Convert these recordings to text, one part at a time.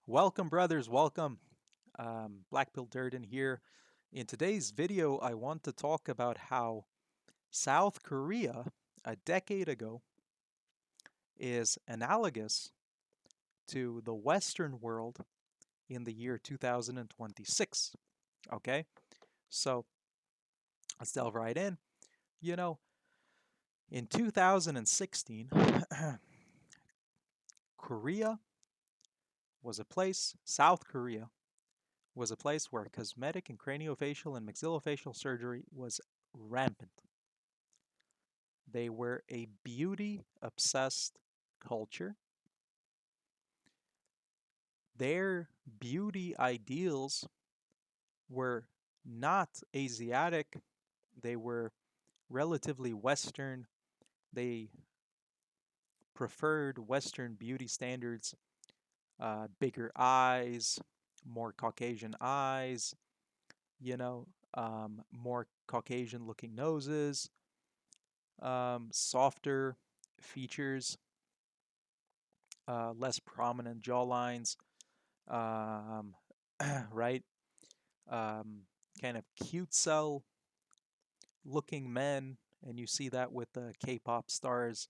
Welcome, brothers. Welcome. Blackpill Durden here. In today's video, I want to talk about how South Korea, a decade ago, is analogous to the Western world in the year 2026. Okay, so let's delve right in. You know, in 2016, Korea was a place, South Korea was a place where cosmetic and craniofacial and maxillofacial surgery was rampant. They were a beauty obsessed culture. Their beauty ideals were not Asiatic, they were relatively Western. They preferred Western beauty standards, bigger eyes, more Caucasian eyes, more Caucasian looking noses, softer features, less prominent jawlines, um, right? Um, Kind of cute cell looking men, and you see that with the K-pop stars.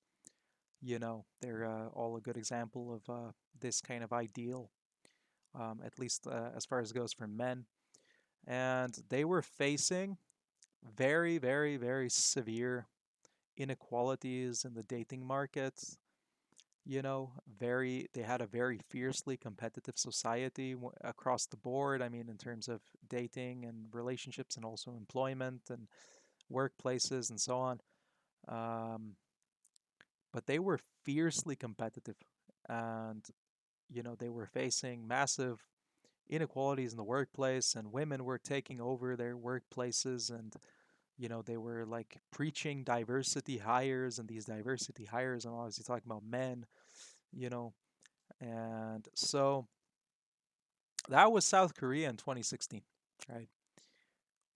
They're all a good example of this kind of ideal, at least as far as it goes for men. And they were facing very, very, very severe inequalities in the dating markets. They had a very fiercely competitive society across the board. I mean, in terms of dating and relationships and also employment and workplaces and so on. Um, but they were fiercely competitive, and they were facing massive inequalities in the workplace, and women were taking over their workplaces, and they were like preaching diversity hires, and these diversity hires, and obviously talking about men, you know, and so that was South Korea in 2016, right?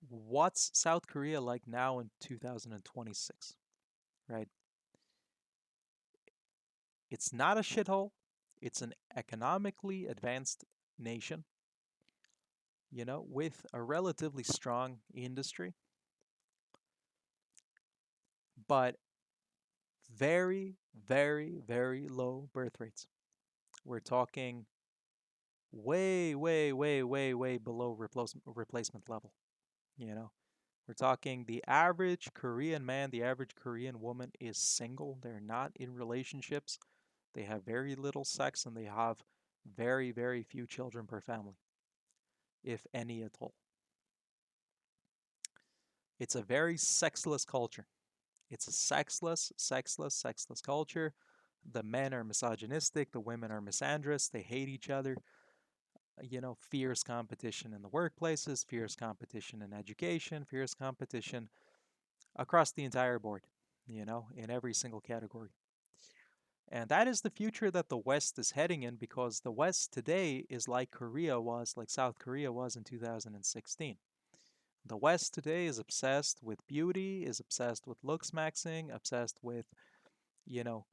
What's South Korea like now in 2026, right? It's not a shithole. It's an economically advanced nation, with a relatively strong industry, but very, very, very low birth rates. We're talking way, way, way, way, way below replacement level. You know, we're talking the average Korean man, the average Korean woman is single. They're not in relationships. They have very little sex and they have very, very few children per family, if any at all. It's a very sexless culture. It's a sexless culture. The men are misogynistic, the women are misandrous, they hate each other. Fierce competition in the workplaces, fierce competition in education, fierce competition across the entire board, in every single category. And that is the future that the West is heading in, because the West today is like Korea was, like South Korea was in 2016. The West today is obsessed with beauty, is obsessed with looks maxing, obsessed with, you know,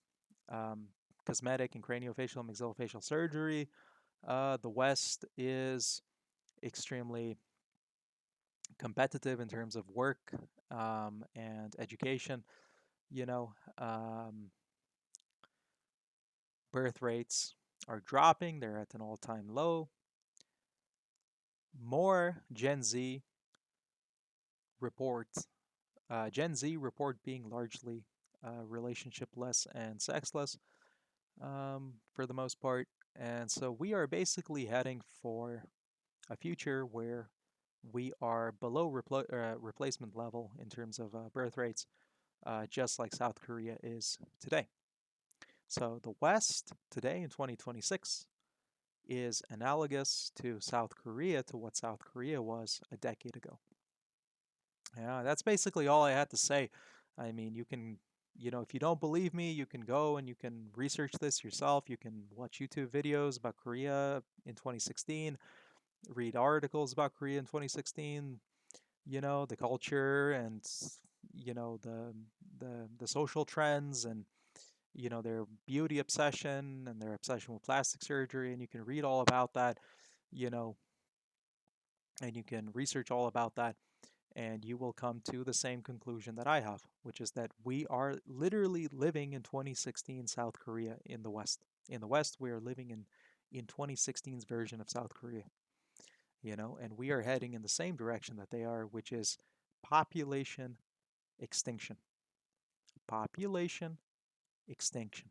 um, cosmetic and craniofacial and maxillofacial surgery. The West is extremely competitive in terms of work and education. You know, um, Birth rates are dropping, they're at an all time low. More reports, Gen Z report being largely relationshipless and sexless for the most part. And so we are basically heading for a future where we are below replacement level in terms of birth rates, just like South Korea is today. So the West today in 2026 is analogous to South Korea, to what South Korea was a decade ago. Yeah, that's basically all I had to say. I mean, you can, if you don't believe me, you can go and you can research this yourself. You can watch YouTube videos about Korea in 2016, read articles about Korea in 2016, the culture and, the social trends and their beauty obsession and their obsession with plastic surgery, and you can read all about that, you know, and you can research all about that, and you will come to the same conclusion that I have, which is that we are literally living in 2016 South Korea in the West. In the West, we are living in 2016's version of South Korea, and we are heading in the same direction that they are, which is population extinction. Population extinction.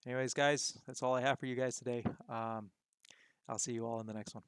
Anyways, guys, that's all I have for you guys today. I'll see you all in the next one.